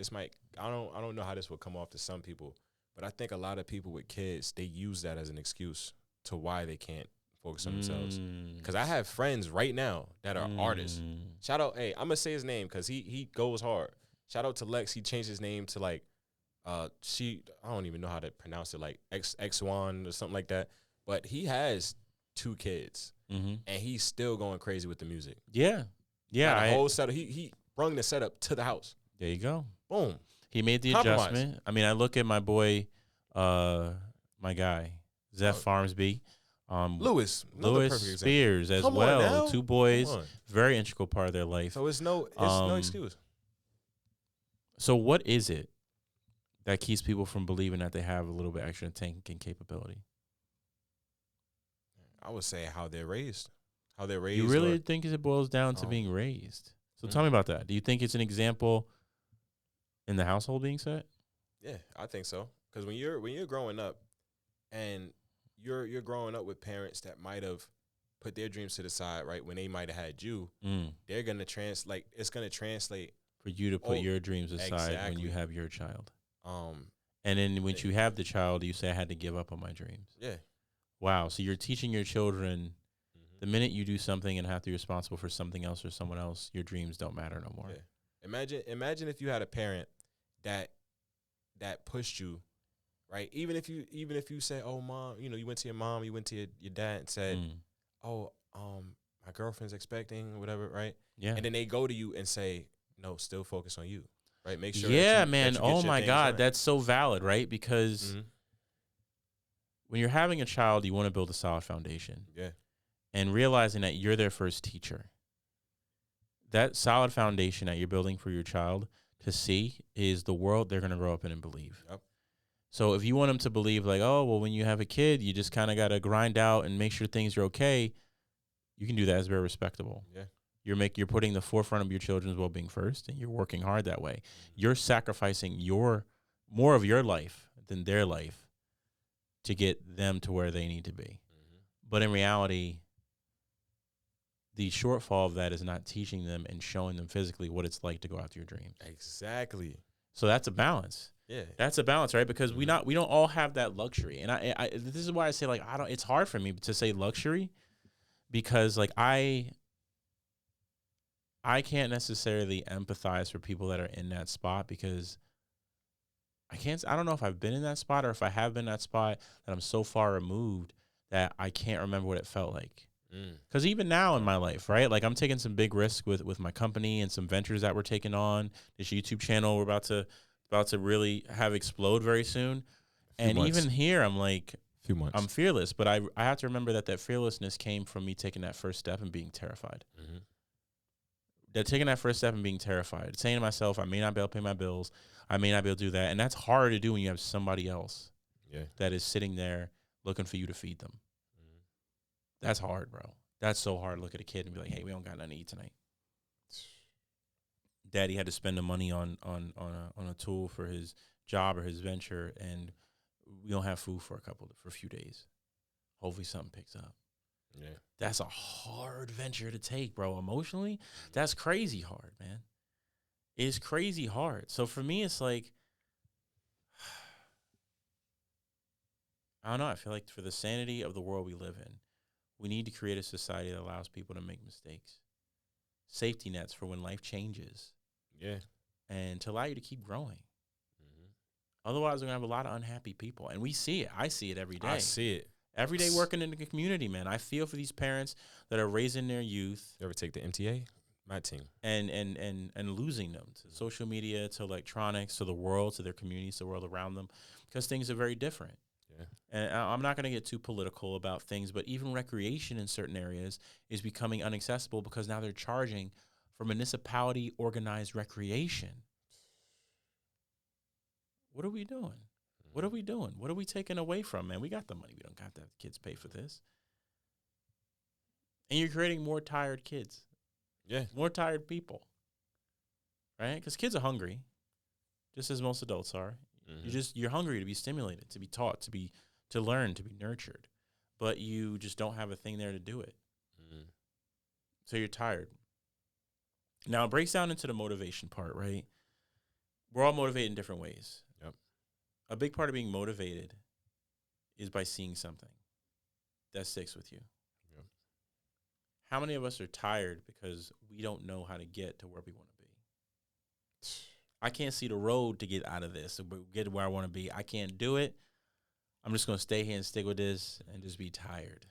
I don't know how this will come off to some people, but I think a lot of people with kids, they use that as an excuse to why they can't focus on themselves. Because I have friends right now that are artists. Shout out, hey, I'm gonna say his name because he goes hard. Shout out to Lex. He changed his name to like, I don't even know how to pronounce it, like X1 or something like that. But he has 2 kids, and he's still going crazy with the music. Yeah, yeah. The whole setup. He brung the setup to the house. There you go. Boom. He made the adjustment. I mean, I look at my boy, my guy, Zeph Farmsby. Lewis Spears as well. 2 boys, very integral part of their life. So it's no excuse. So what is it that keeps people from believing that they have a little bit extra tank and capability? I would say how they're raised. You really think it boils down to being raised? So tell me about that. Do you think it's an example in the household being set? Yeah, I think so. Because when you're growing up, and you're growing up with parents that might have put their dreams to the side, right? When they might have had you, they're gonna translate. It's gonna translate for you to put your dreams aside when you have your child. And then when you have the child, you say, I had to give up on my dreams. Yeah. Wow. So you're teaching your children the minute you do something and have to be responsible for something else or someone else, your dreams don't matter no more. Yeah. Imagine if you had a parent that pushed you, right? Even if you say, oh, mom, you went to your mom, you went to your dad and said, oh, my girlfriend's expecting or whatever, right? Yeah. And then they go to you and say, no, still focus on you, right? Make sure. Yeah, that man. you Oh my God, right. that's so valid, right? Because when you're having a child, you want to build a solid foundation. Yeah. And realizing that you're their first teacher. That solid foundation that you're building for your child to see is the world they're going to grow up in and believe. Yep. So if you want them to believe like, oh, well, when you have a kid, you just kind of got to grind out and make sure things are okay, you can do that. It's very respectable. Yeah. You're putting the forefront of your children's well-being first, and you're working hard that way. You're sacrificing more of your life than their life to get them to where they need to be. But in reality, the shortfall of that is not teaching them and showing them physically what it's like to go after your dreams. Exactly. So that's a balance. Yeah. That's a balance, right? Because we don't all have that luxury. And I this is why I say like it's hard for me to say luxury because like I can't necessarily empathize for people that are in that spot because I don't know if I've been in that spot or if I have been in that spot that I'm so far removed that I can't remember what it felt like. Because even now in my life, right, like I'm taking some big risks with my company and some ventures that we're taking on. This YouTube channel we're about to really have explode very soon. And even here, I'm like, few months. I'm fearless, but I have to remember that fearlessness came from me taking that first step and being terrified. That taking that first step and being terrified, saying to myself, I may not be able to pay my bills, I may not be able to do that, and that's hard to do when you have somebody else that is sitting there looking for you to feed them. That's hard, bro. That's so hard to look at a kid and be like, hey, we don't got nothing to eat tonight. Daddy had to spend the money on a tool for his job or his venture, and we don't have food for a few days. Hopefully something picks up. Yeah. That's a hard venture to take, bro. Emotionally, that's crazy hard, man. It's crazy hard. So for me, it's like, I don't know. I feel like for the sanity of the world we live in, we need to create a society that allows people to make mistakes. Safety nets for when life changes. Yeah. And to allow you to keep growing. Otherwise, we're going to have a lot of unhappy people. And we see it. I see it every day. I see it. Every day working in the community, man. I feel for these parents that are raising their youth. You ever take the MTA? My team. and losing them to social media, to electronics, to the world, to their communities, to the world around them, because things are very different. Yeah. And I'm not going to get too political about things, but even recreation in certain areas is becoming inaccessible because now they're charging for municipality organized recreation. What are we doing? What are we doing? What are we taking away from, man? We got the money. We don't got to have kids pay for this. And you're creating more tired kids. Yeah. More tired people. Right? Because kids are hungry, just as most adults are. You're hungry to be stimulated, to be taught, to learn, to be nurtured. But you just don't have a thing there to do it. So you're tired. Now it breaks down into the motivation part, right? We're all motivated in different ways. Yep. A big part of being motivated is by seeing something that sticks with you. Yep. How many of us are tired because we don't know how to get to where we want to be? I can't see the road to get out of this, get to where I want to be. I can't do it. I'm just going to stay here and stick with this and just be tired.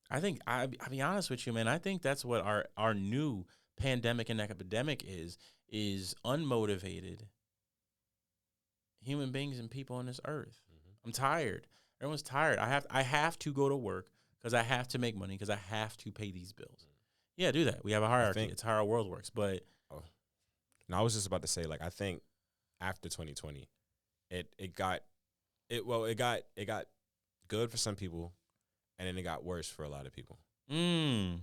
I think, I'll be honest with you, man, I think that's what our new pandemic and epidemic is unmotivated human beings and people on this earth. I'm tired. Everyone's tired. I have to go to work because I have to make money because I have to pay these bills. Yeah, do that. We have a hierarchy. It's how our world works. But I was just about to say, like, I think after 2020, it got good for some people, and then it got worse for a lot of people.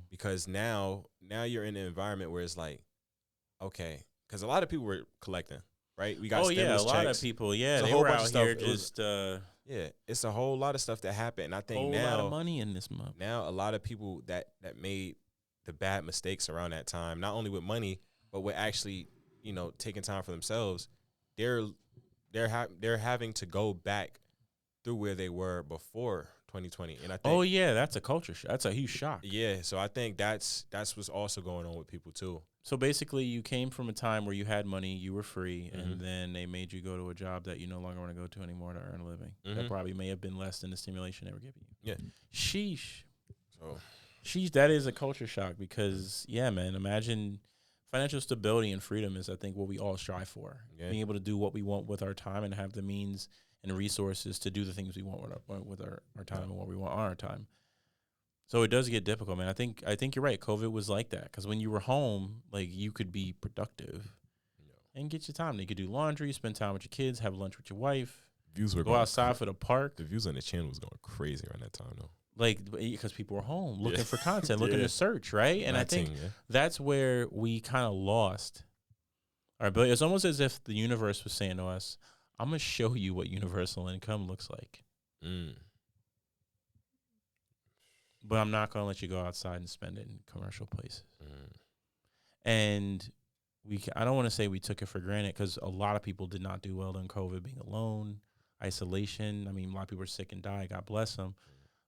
Because now you're in an environment where it's like, okay, because a lot of people were collecting, right? We got stimulus a lot checks. of people, yeah, It's they a whole were bunch out of stuff. here just Yeah, it's a whole lot of stuff that happened. And I think whole lot of money in this month. Now a lot of people that made the bad mistakes around that time, not only with money, but with actually, taking time for themselves, they're having to go back through where they were before 2020. And I think that's a culture shock. That's a huge shock. Yeah, so I think that's what's also going on with people too. So basically, you came from a time where you had money, you were free, and then they made you go to a job that you no longer want to go to anymore to earn a living. That probably may have been less than the stimulation they were giving you. Yeah. Sheesh. So Sheesh, that is a culture shock because, yeah, man, imagine financial stability and freedom is, I think, what we all strive for. Yeah. Being able to do what we want with our time and have the means and resources to do the things we want with our time and what we want on our time. So it does get difficult, man. I think you're right. COVID was like that because when you were home, like, you could be productive and get your time. You could do laundry, spend time with your kids, have lunch with your wife, views were go outside for the park. The views on the channel was going crazy around that time, though. Like, because people were home looking for content, looking to search, right? And I think that's where we kind of lost our ability. It's almost as if the universe was saying to us, I'm going to show you what universal income looks like. But I'm not going to let you go outside and spend it in commercial places. And I don't want to say we took it for granted because a lot of people did not do well during COVID, being alone, isolation. I mean, a lot of people were sick and died. God bless them.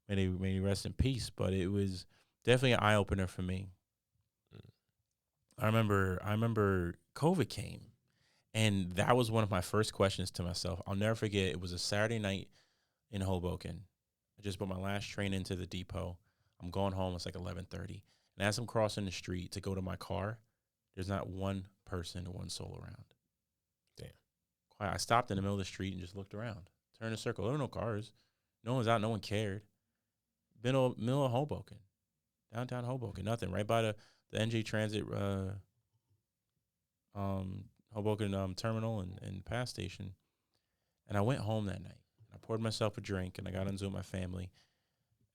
May they rest in peace. But it was definitely an eye opener for me. I remember COVID came, and that was one of my first questions to myself. I'll never forget. It was a Saturday night in Hoboken. I just put my last train into the depot. I'm going home. It's like 11:30, and as I'm crossing the street to go to my car, there's not one person or one soul around. Damn. Quiet. I stopped in the middle of the street and just looked around. Turned a circle. There were no cars. No one's out. No one cared. Middle of Hoboken, downtown Hoboken, nothing. Right by the NJ Transit Hoboken terminal and pass station. And I went home that night. I poured myself a drink and I got on Zoom with my family.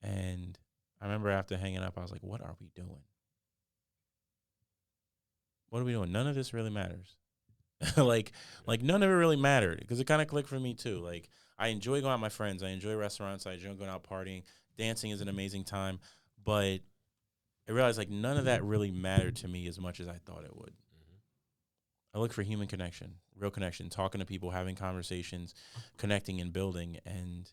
And I remember after hanging up, I was like, what are we doing? What are we doing? None of this really matters. like none of it really mattered because it kind of clicked for me too. Like, I enjoy going out with my friends. I enjoy restaurants. I enjoy going out partying. Dancing is an amazing time. But I realized, like, none of that really mattered to me as much as I thought it would. I look for human connection, real connection, talking to people, having conversations, connecting and building. And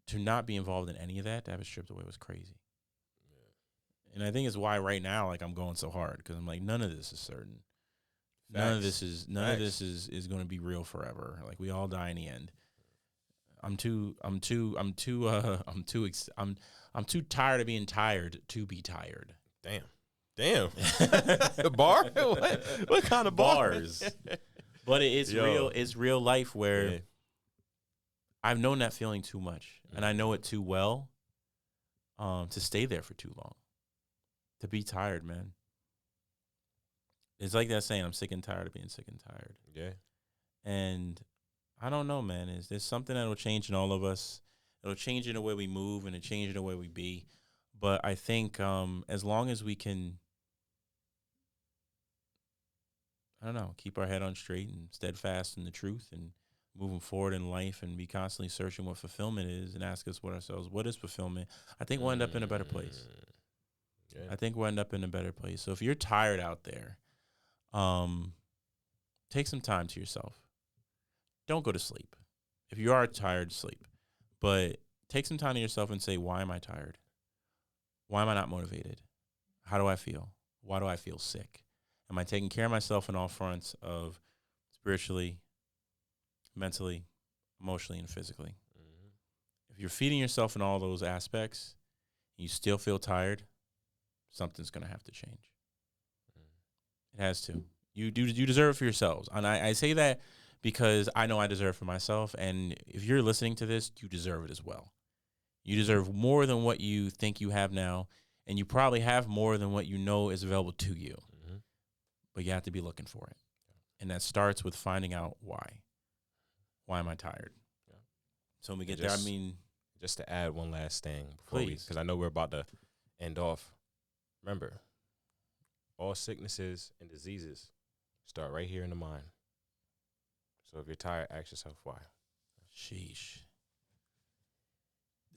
to not be involved in any of that, to have it stripped away was crazy. And I think it's why right now, like, I'm going so hard because I'm like, none of this is certain. None of this is going to be real forever. Like, we all die in the end. I'm too tired of being tired to be tired. Damn. Bar? What kind of Bars? But it's real. It's real life where I've known that feeling too much, and I know it too well, to stay there for too long, to be tired, man. It's like that saying, I'm sick and tired of being sick and tired. Yeah. And I don't know, man. There's something that'll change in all of us. It'll change in the way we move, and it'll change in the way we be. But I think as long as we can, I don't know, keep our head on straight and steadfast in the truth and moving forward in life and be constantly searching what fulfillment is and ask us ourselves, what is fulfillment? I think we'll end up in a better place. Yeah. I think we'll end up in a better place. So if you're tired out there, take some time to yourself. Don't go to sleep. If you are tired, sleep. But take some time to yourself and say, why am I tired? Why am I not motivated? How do I feel? Why do I feel sick? Am I taking care of myself in all fronts of spiritually, mentally, emotionally, and physically? Mm-hmm. If you're feeding yourself in all those aspects, and you still feel tired, something's going to have to change. It has to. You deserve it for yourselves. And I say that because I know I deserve it for myself. And if you're listening to this, you deserve it as well. You deserve more than what you think you have now. And you probably have more than what you know is available to you. Mm-hmm. But you have to be looking for it. And that starts with finding out why. Why am I tired? Yeah. So when we get there, I mean. Just to add one last thing before because I know we're about to end off. Remember, all sicknesses and diseases start right here in the mind. So if you're tired, ask yourself why. Sheesh.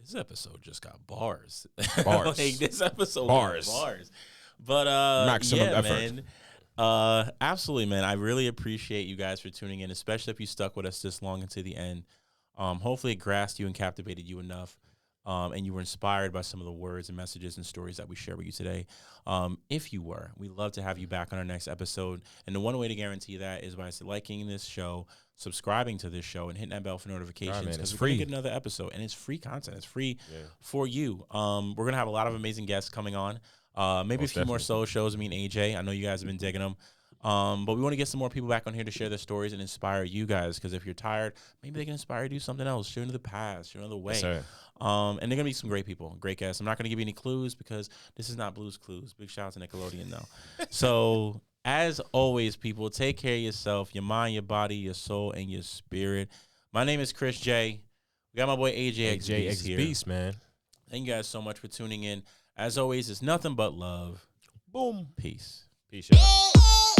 This episode just got bars. Bars. Like this episode bars. Got bars. But maximum effort. Man. Absolutely, man. I really appreciate you guys for tuning in, especially if you stuck with us this long into the end. Hopefully it grasped you and captivated you enough. And you were inspired by some of the words and messages and stories that we share with you today. If you were, we'd love to have you back on our next episode. And the one way to guarantee that is by liking this show, subscribing to this show, and hitting that bell for notifications. Because we're going to get another episode. And it's free content. It's free for you. We're going to have a lot of amazing guests coming on. Maybe a few more solo shows. I mean, AJ, I know you guys have been digging them. But we want to get some more people back on here to share their stories and inspire you guys. Because if you're tired, maybe they can inspire you to do something else. Share into the past. Share another way. Yes, sir. And they're going to be some great people, great guests. I'm not going to give you any clues because this is not Blue's Clues. Big shout out to Nickelodeon, though. So, as always, people, take care of yourself, your mind, your body, your soul, and your spirit. My name is Chris J. We got my boy AJ here. Beast, man. Thank you guys so much for tuning in. As always, it's nothing but love. Boom. Peace. Peace, y'all.